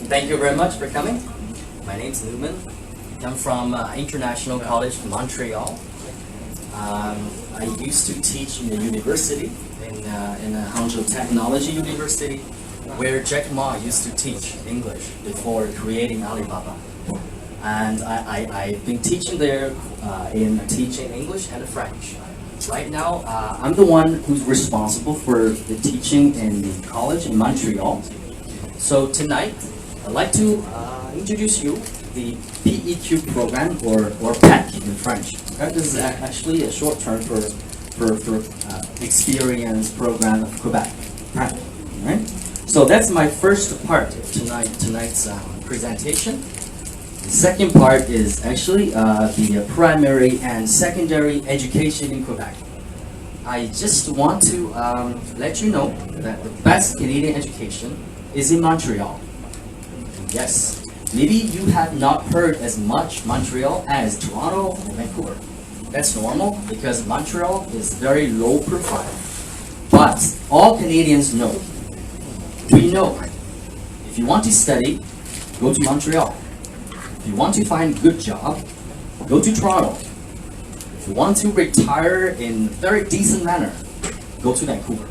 Thank you very much for coming. My name's Newman. I'm from International College in Montreal. I used to teach in the university, in Hangzhou Technology University, where Jack Ma used to teach English before creating Alibaba. And I've been teaching there in teaching English and French. Right now, I'm the one who's responsible for the teaching in the college in Montreal. So tonight, I'd like to introduce you the PEQ program, or PEQ in French. Okay? This is actually a short term for experience program of Quebec. PEQ, right? So that's my first part of tonight's presentation. The second part is actually the primary and secondary education in Quebec. I just want to let you know that the best Canadian education is in Montreal. Yes, maybe you have not heard as much Montreal as Toronto or Vancouver. That's normal because Montreal is very low profile. But all Canadians know, we know, if you want to study, go to Montreal. If you want to find a good job, go to Toronto. If you want to retire in a very decent manner, go to Vancouver.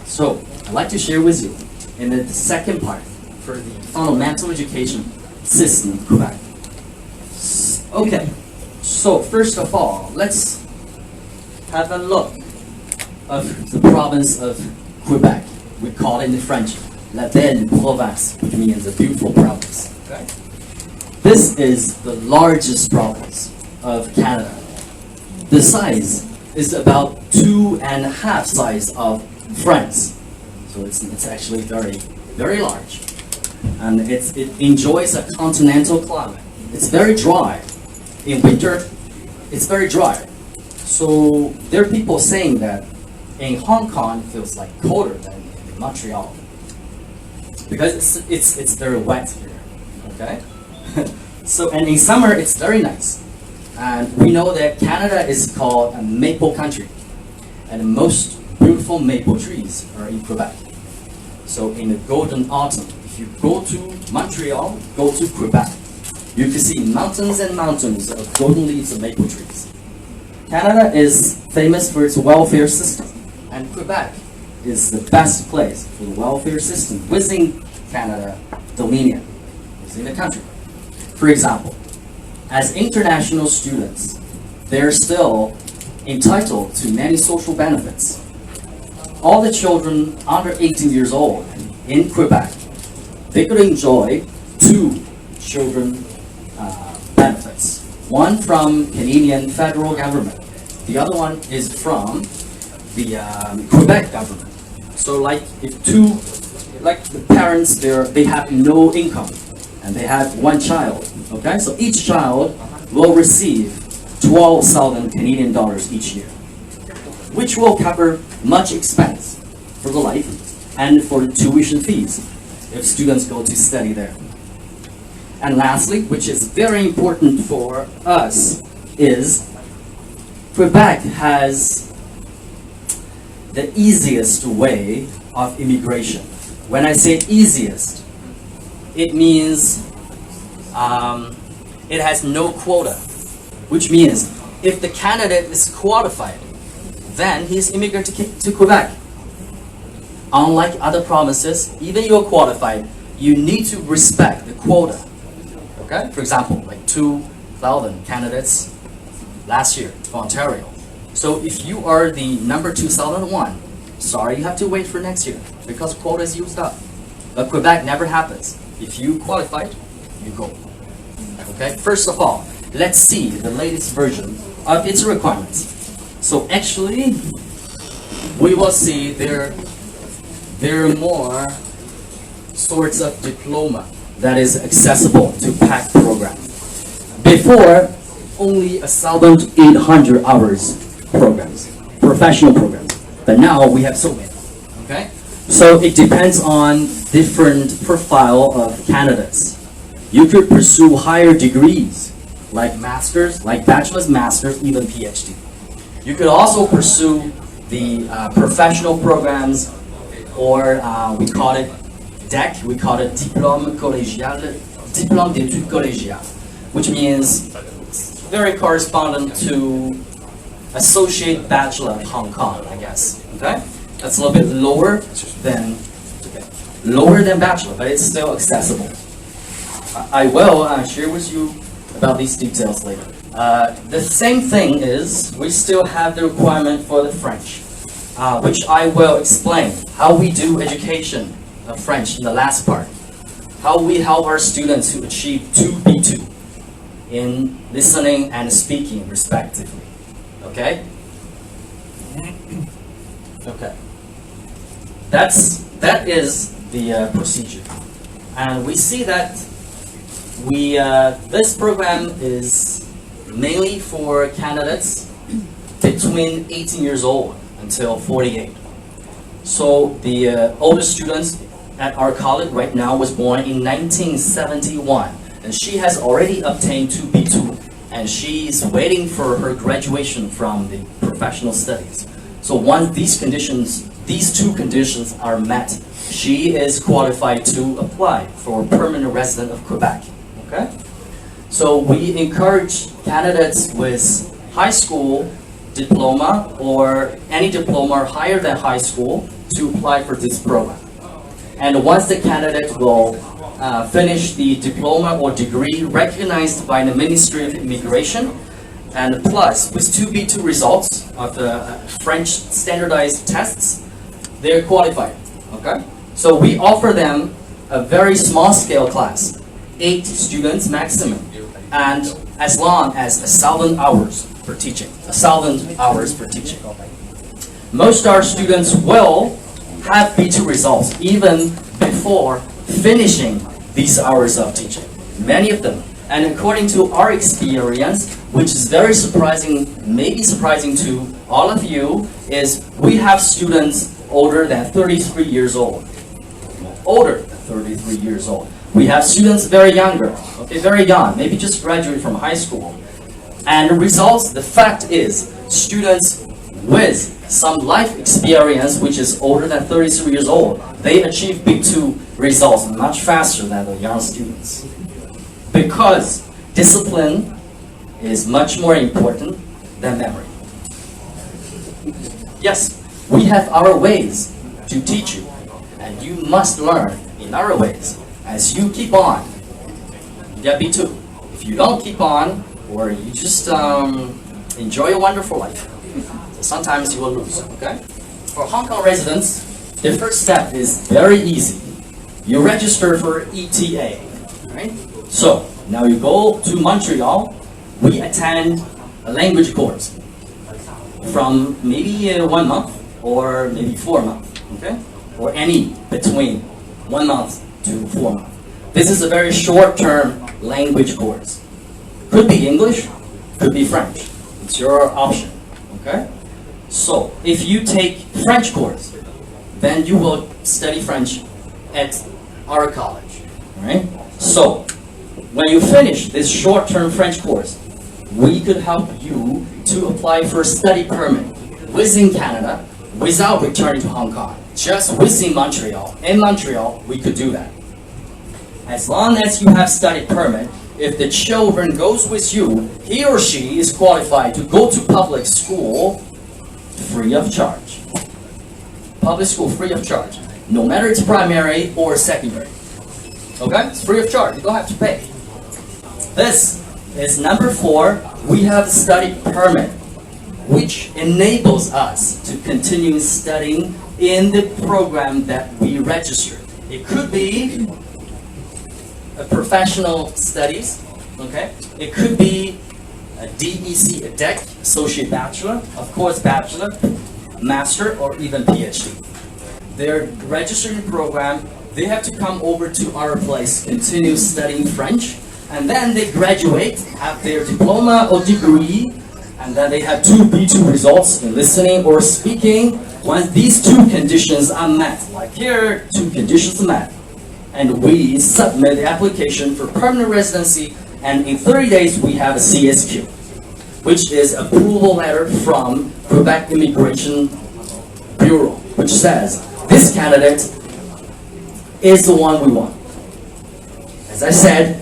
So, I'd like to share with you in the second part for the fundamental education system in Quebec. Okay, so first of all, let's have a look of the province of Quebec. We call it in French, La Belle Province, which means a beautiful province. Okay? This is the largest province of Canada. The size is about 2.5 size of France. So it's actually very, very large. And it enjoys a continental climate. It's very dry. In winter, it's very dry. So there are people saying that in Hong Kong it feels like colder than in Montreal. Because it's very wet here. Okay? So, and in summer it's very nice. And we know that Canada is called a maple country. And the most beautiful maple trees are in Quebec. So in the golden autumn, if you go to Montreal, go to Quebec, you can see mountains and mountains of golden leaves of maple trees. Canada is famous for its welfare system. And Quebec is the best place for the welfare system within Canada Dominion, within the country. For example, as international students, they're still entitled to many social benefits. All the children under 18 years old in Quebec, they could enjoy 2 children benefits. One from Canadian federal government. The other one is from the Quebec government. So like if the parents, they have no income and they have 1 child, okay? So each child will receive 12,000 Canadian dollars each year, which will cover much expense for the life and for the tuition fees if students go to study there. And lastly, which is very important for us, is Quebec has the easiest way of immigration. When I say easiest, it means it has no quota, which means if the candidate is qualified, then he's immigrated to Quebec. Unlike other provinces, even you're qualified, you need to respect the quota. Okay? For example, like 2,000 candidates last year for Ontario. So if you are the number 2001, sorry, you have to wait for next year because quota is used up. But Quebec never happens. If you qualified, you go. Okay? First of all, let's see the latest version of its requirements. So actually, we will see there are more sorts of diploma that is accessible to PEQ program. Before, only 1,800 hours programs, professional programs. But now we have so many. Okay? So it depends on different profile of candidates. You could pursue higher degrees, like masters, like bachelor's, master's, even PhD. You could also pursue the professional programs, or we call it DEC, we call it Diplôme d'études collégiales, which means very correspondent to Associate Bachelor of Hong Kong, I guess. Okay, that's a little bit lower than Bachelor, but it's still accessible. I will share with you about these details later. The same thing is we still have the requirement for the French, which I will explain how we do education of French in the last part. How we help our students to achieve 2B2 in listening and speaking respectively. Okay? Okay. That is the procedure. And we see that this program is mainly for candidates between 18 years old until 48. So the oldest student at our college right now was born in 1971, and she has already obtained 2B2, and she is waiting for her graduation from the professional studies. So once these two conditions are met, she is qualified to apply for permanent resident of Quebec. Okay? So we encourage candidates with high school diploma or any diploma higher than high school to apply for this program. And once the candidate will finish the diploma or degree recognized by the Ministry of Immigration, and plus with 2B2 results of the French standardized tests, they're qualified. Okay? So we offer them a very small scale class, 8 students maximum, and as long as 1,000 hours for teaching. 1,000 hours for teaching. Most of our students will have B2 results even before finishing these hours of teaching. Many of them. And according to our experience, which is very surprising, maybe surprising to all of you, is we have students older than 33 years old. Older than 33 years old. We have students very younger, okay, very young, maybe just graduated from high school. And the results, the fact is, students with some life experience, which is older than 33 years old, they achieve B2 results much faster than the young students. Because discipline is much more important than memory. Yes, we have our ways to teach you, and you must learn in our ways. As you keep on, you get B2. If you don't keep on, or you just enjoy a wonderful life, sometimes you will lose, okay? For Hong Kong residents, the first step is very easy. You register for ETA, right? So, now you go to Montreal, we attend a language course from maybe 1 month or maybe 4 months, okay? Or any between 1 month to 4 months. This is a very short-term language course. Could be English, could be French. It's your option, okay? So, if you take French course, then you will study French at our college, right? So, when you finish this short-term French course, we could help you to apply for a study permit within Canada without returning to Hong Kong, just within Montreal. In Montreal, we could do that. As long as you have study permit, if the children goes with you, he or she is qualified to go to public school free of charge. Public school free of charge, no matter it's primary or secondary. Okay, it's free of charge. You don't have to pay. This is number 4. We have study permit, which enables us to continue studying in the program that we registered. It could be a professional studies, okay? It could be a DEC, a DEC, Associate Bachelor, of course Bachelor, Master, or even PhD. They're registered in the program, they have to come over to our place, continue studying French, and then they graduate, have their diploma or degree, and then they have 2 B2 results in listening or speaking. Once these 2 conditions are met, like here, 2 conditions are met, and we submit the application for permanent residency, and in 30 days we have a CSQ, which is approval letter from Quebec Immigration Bureau, which says this candidate is the one we want. As I said,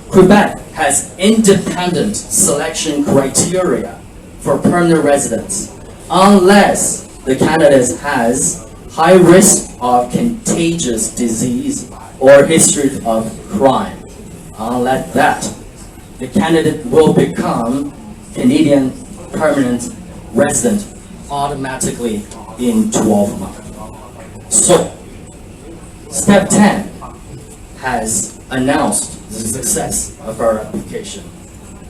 Quebec has independent selection criteria for permanent residents, unless the candidate has high risk of contagious disease or history of crime. Unless that, the candidate will become Canadian permanent resident automatically in 12 months. So, step 10 has announced the success of our application.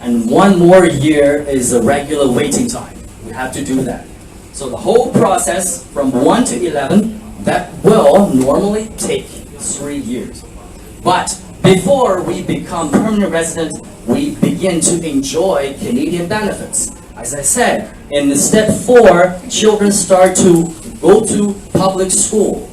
And 1 more year is a regular waiting time. We have to do that. So the whole process from 1 to 11, that will normally take 3 years. But before we become permanent residents, we begin to enjoy Canadian benefits. As I said, in step 4, children start to go to public school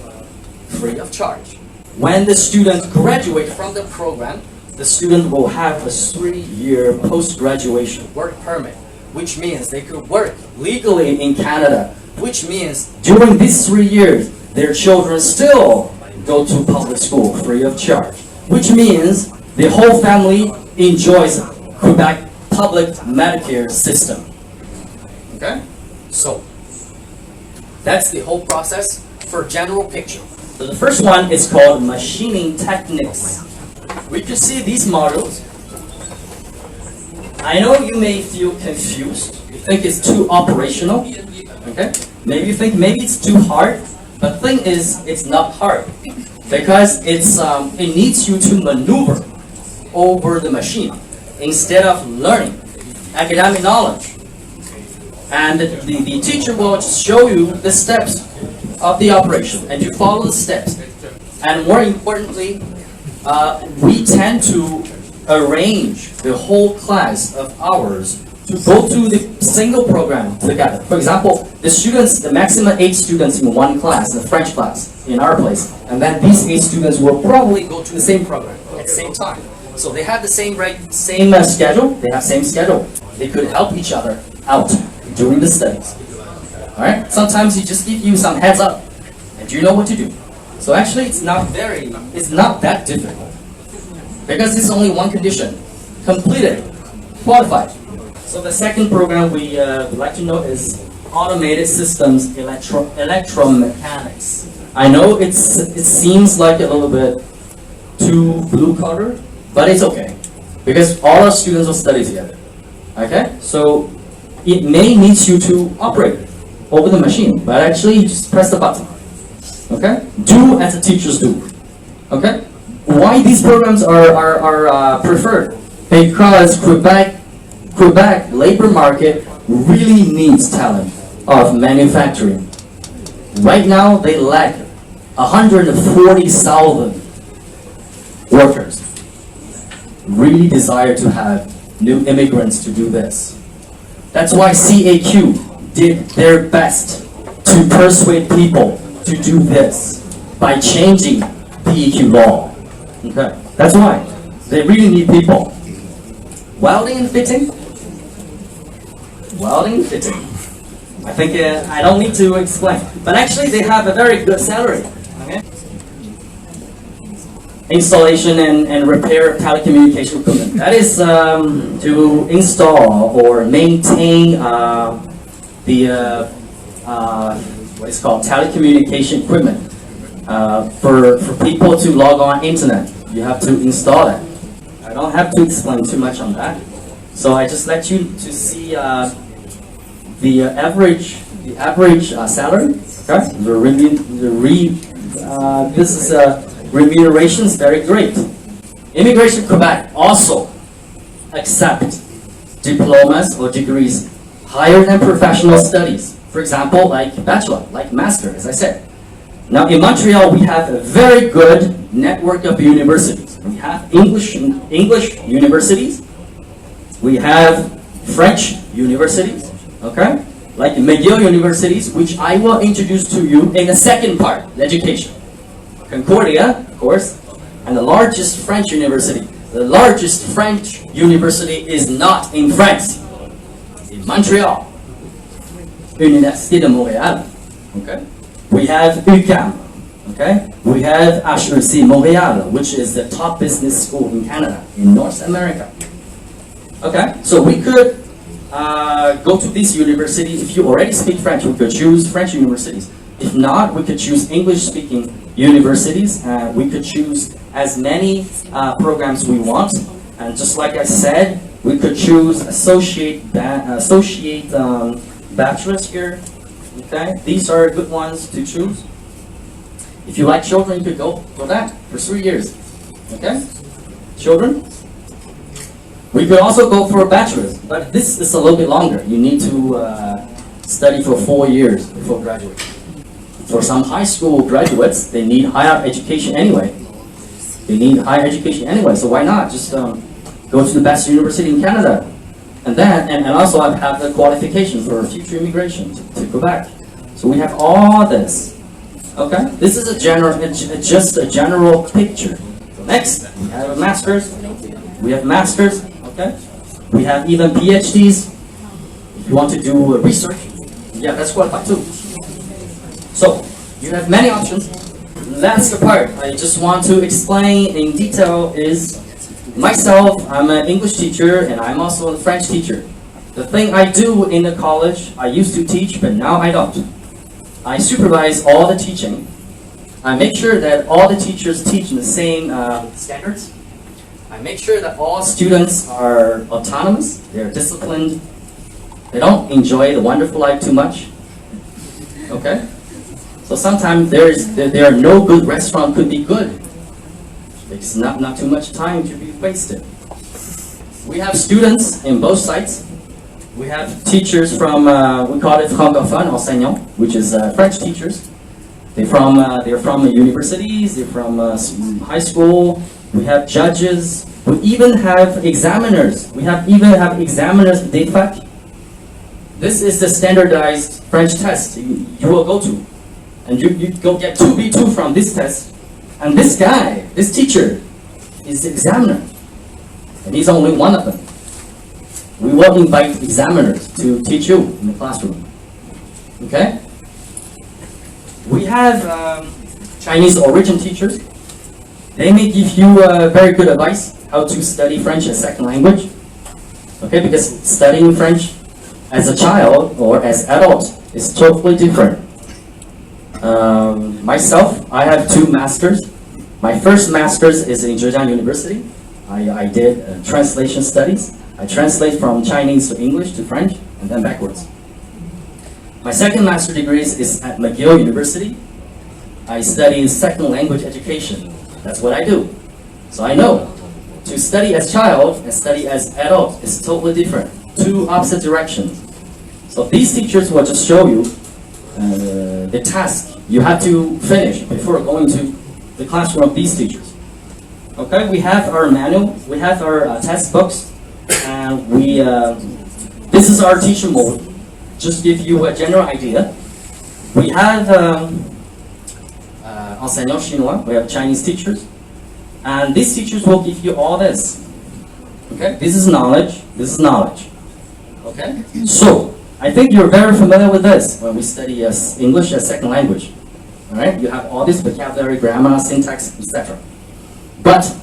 free of charge. When the student graduates from the program, the student will have a 3-year post-graduation work permit, which means they could work legally in Canada, which means during these 3 years, their children still go to public school free of charge, which means the whole family enjoys Quebec public Medicare system. Okay? So, that's the whole process for general picture. So the first one is called machining techniques. We can see these models. I know you may feel confused. You think it's too operational. Okay? Maybe you think maybe it's too hard. But the thing is, it's not hard. Because it needs you to maneuver over the machine instead of learning academic knowledge. And the teacher will just show you the steps of the operation, and you follow the steps. And more importantly, we tend to arrange the whole class of ours to go to the single program together. For example, the students, the maximum 8 students in one class, the French class, in our place, and then these 8 students will probably go to the same program at the same time. So they have the same schedule, they have same schedule. They could help each other out during the studies. Alright? Sometimes he just give you some heads up, and you know what to do. So actually it's not that difficult. Because it's only one condition. Completed. Qualified. So the second program we would like to know is Automated Systems Electromechanics. I know it seems like a little bit too blue-collar, but it's okay. Because all our students will study together. Okay? So it may need you to operate over the machine, but actually you just press the button. Okay? Do as the teachers do. Okay? Why these programs are preferred? Because Quebec labor market really needs talent of manufacturing. Right now they lack 140,000 workers. Really desire to have new immigrants to do this. That's why CAQ did their best to persuade people to do this by changing PEQ law. Okay, that's why they really need people. Welding and fitting. Welding and fitting. I think I don't need to explain, but actually they have a very good salary. Okay. Installation and repair of telecommunication equipment. That is to install or maintain what is called telecommunication equipment for people to log on internet. You have to install it. I don't have to explain too much on that. So I just let you to see the average salary. Okay, this is remuneration is very great. Immigration Quebec also accept diplomas or degrees higher than professional studies. For example, like bachelor, like master, as I said. Now in Montreal, we have a very good network of universities. We have English universities. We have French universities, okay? Like McGill universities, which I will introduce to you in the second part, education. Concordia, of course, and the largest French university. The largest French university is not in France, in Montreal. Université de Montréal, okay? We have UQAM, Okay, we have HEC Montréal, which is the top business school in Canada, in North America. Okay, so we could go to this university. If you already speak French, we could choose French universities. If not, we could choose English-speaking universities. We could choose as many programs we want. And just like I said, we could choose associate bachelor's here. Okay, these are good ones to choose. If you like children, you could go for that for 3 years. Okay, children. We could also go for a bachelor's, but this is a little bit longer. You need to study for 4 years before graduating. For some high school graduates, they need higher education anyway. So why not just go to the best university in Canada, and also have the qualification for future immigration to Quebec. So we have all this. Okay, this is just a general picture. Next, we have a master's. Okay, we have even PhDs. If you want to do research, yeah, that's qualified too. So you have many options. That's the part I just want to explain in detail is myself. I'm an English teacher and I'm also a French teacher. The thing I do in the college, I used to teach, but now I don't. I supervise all the teaching. I make sure that all the teachers teach in the same standards. I make sure that all students are autonomous, they're disciplined, they don't enjoy the wonderful life too much. Okay? So sometimes there are no good restaurant could be good. It's not too much time to be wasted. We have students in both sides. We have teachers from, we call it francophone enseignants, which is French teachers. They're from universities, they're from high school. We have judges. We even have examiners. We even have examiners des fac. This is the standardized French test you will go to. And you go get 2B2 from this test. And this guy, this teacher, is the examiner. And he's only one of them. We will invite examiners to teach you in the classroom. Okay? We have Chinese origin teachers. They may give you very good advice how to study French as second language. Okay, because studying French as a child or as adult is totally different. Myself, I have 2 masters. My first master's is in Zhejiang University. I did translation studies. I translate from Chinese to English to French and then backwards. My second master's degree is at McGill University. I study second language education. That's what I do. So I know to study as child and study as adult is totally different. 2 opposite directions. So these teachers will just show you the task you have to finish before going to the classroom of these teachers. Okay, we have our manual, we have our textbooks, and this is our teacher mode. Just give you a general idea. We have enseignants chinois, we have Chinese teachers, and these teachers will give you all this. Okay, this is knowledge, Okay, so I think you're very familiar with this when we study English as second language. All right, you have all this vocabulary, grammar, syntax, etc. But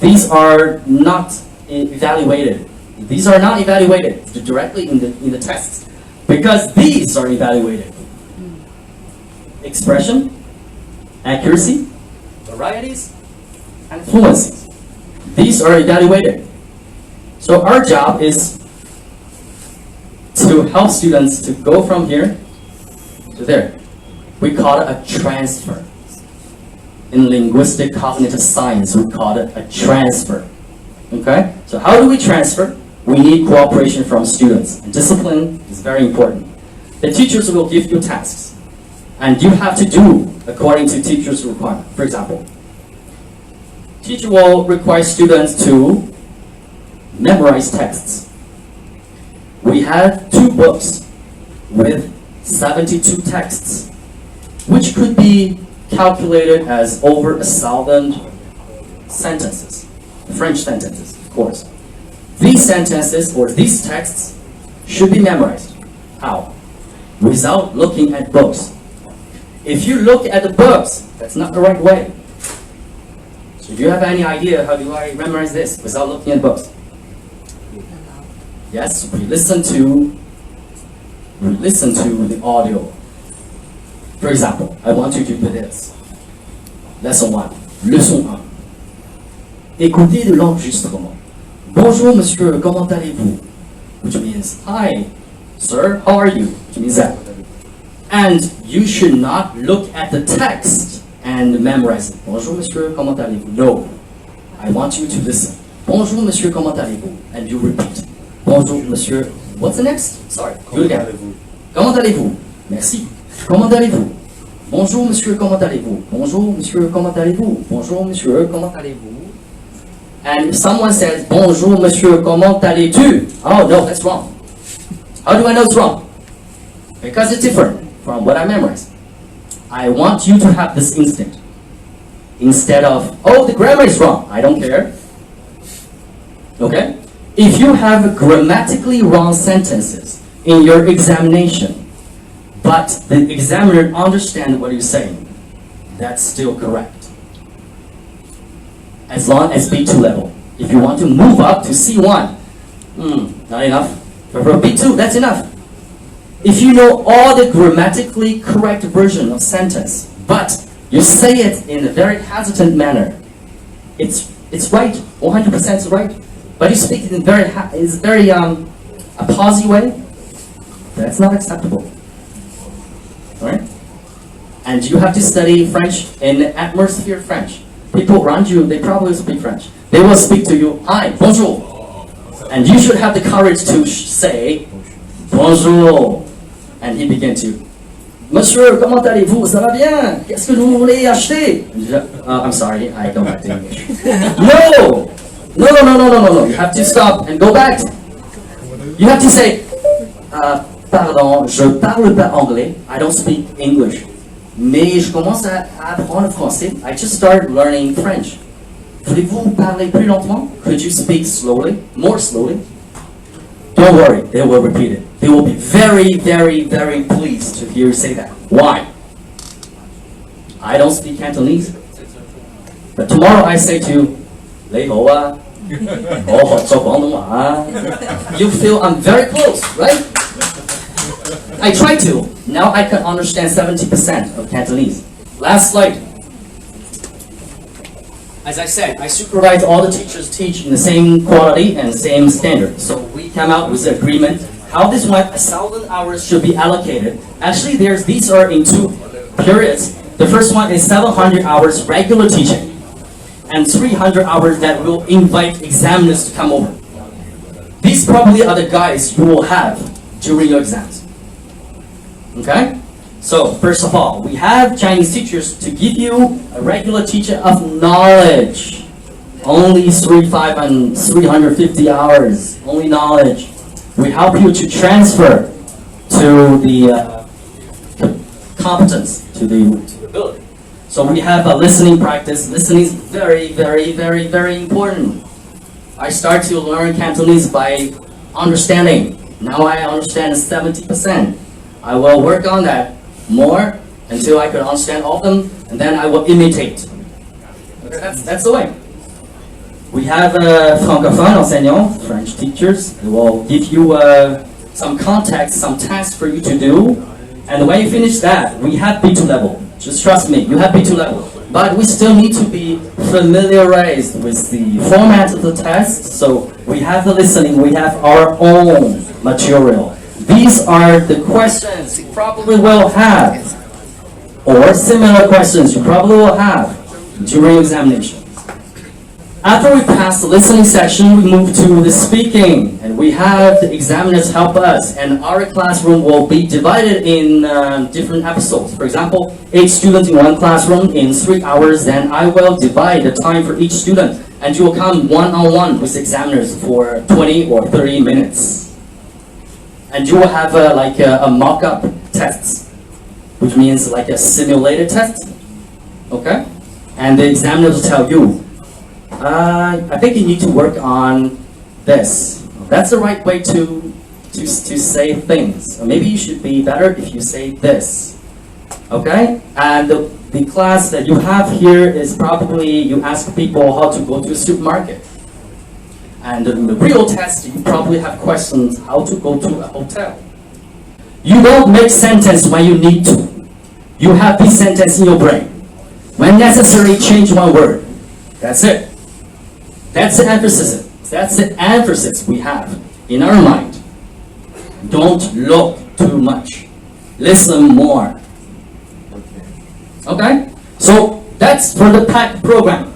these are not evaluated. These are not evaluated directly in the tests because these are evaluated. Expression, accuracy, varieties, and fluencies. These are evaluated. So our job is to help students to go from here to there. We call it a transfer. In linguistic cognitive science, we call it a transfer. Okay? So how do we transfer? We need cooperation from students. And discipline is very important. The teachers will give you tasks. And you have to do according to teacher's requirement. For example, teacher will require students to memorize texts. We have 2 books with 72 texts, which could be calculated as over 1,000 sentences, French sentences, of course. These sentences or these texts should be memorized. How? Without looking at books. If you look at the books, that's not the right way. So do you have any idea how do I memorize this without looking at books? Yes, we listen to the audio. For example, I want you to do this. Lesson 1. Leçon 1. Écoutez de l'enregistrement. Bonjour monsieur, comment allez-vous? Which means, hi, sir, how are you? Which means that. And you should not look at the text and memorize it. Bonjour monsieur, comment allez-vous? No. I want you to listen. Bonjour monsieur, comment allez-vous? And you repeat. Bonjour monsieur. What's the next? Sorry. Do it again. Comment allez-vous? Merci. Comment allez-vous? Bonjour monsieur, comment allez-vous? Bonjour monsieur, comment allez-vous? Bonjour monsieur, comment allez-vous? And if someone says, bonjour monsieur, comment allez-tu? Oh no, that's wrong. How do I know it's wrong? Because it's different from what I memorized. I want you to have this instinct. Instead of, oh, the grammar is wrong. I don't care. Okay? If you have grammatically wrong sentences in your examination, but the examiner understands what you're saying, that's still correct. As long as B2 level. If you want to move up to C1, not enough. But for B2, that's enough. If you know all the grammatically correct version of sentence, but you say it in a very hesitant manner, it's right, 100% right, but you speak it in very a pausy way, that's not acceptable. Right? And you have to study French in atmosphere French. People around you, they probably speak French. They will speak to you, hi, bonjour. And you should have the courage to say, bonjour. And he began to, Monsieur, comment allez-vous? Ça va bien? Qu'est-ce que vous voulez acheter? I'm sorry, I don't like English. No! No. You have to stop and go back. You have to say, pardon, je parle pas anglais. I don't speak English. Mais je commence à apprendre français. I just started learning French. Voulez-vous parler plus lentement? Could you speak slowly? More slowly? Don't worry, they will repeat it. They will be very, very, very pleased to hear you say that. Why? I don't speak Cantonese. But tomorrow I say to you, 你好啊，我學咗廣東話啊. You feel I'm very close, right? I try to. Now I can understand 70% of Cantonese. Last slide. As I said, I supervise all the teachers teach in the same quality and same standard. So we come out with an agreement how this 1,000 hours should be allocated. Actually, these are in 2 periods. The first one is 700 hours regular teaching, and 300 hours that will invite examiners to come over. These probably are the guys you will have during your exams. Okay? So, first of all, we have Chinese teachers to give you a regular teacher of knowledge. Only 35 and 350 hours, only knowledge. We help you to transfer to the competence, to the ability. So we have a listening practice. Listening is very, very, very, very important. I start to learn Cantonese by understanding. Now I understand 70%. I will work on that more until I can understand all of them, and then I will imitate. Okay, that's the way. We have francophone enseignants, French teachers. They will give you some context, some tasks for you to do. And when you finish that, we have B2 level. Just trust me, you have B2 level. But we still need to be familiarized with the format of the test. So we have the listening, we have our own material. These are the questions you probably will have, or similar questions you probably will have during examination. After we pass the listening section, we move to the speaking, and we have the examiners help us, and our classroom will be divided in different episodes. For example, 8 students in one classroom in 3 hours, then I will divide the time for each student, and you will come one-on-one with examiners for 20 or 30 minutes. And you will have a mock-up test, which means like a simulated test, okay? And the examiner will tell you, I think you need to work on this. That's the right way to say things. Or maybe you should be better if you say this. Okay? And the class that you have here is probably you ask people how to go to the supermarket. And in the real test, you probably have questions how to go to a hotel. You don't make sentence when you need to. You have this sentence in your brain. When necessary, change one word. That's it. That's the emphasis. That's the emphasis we have in our mind. Don't look too much. Listen more. Okay? So that's for the PEQ program.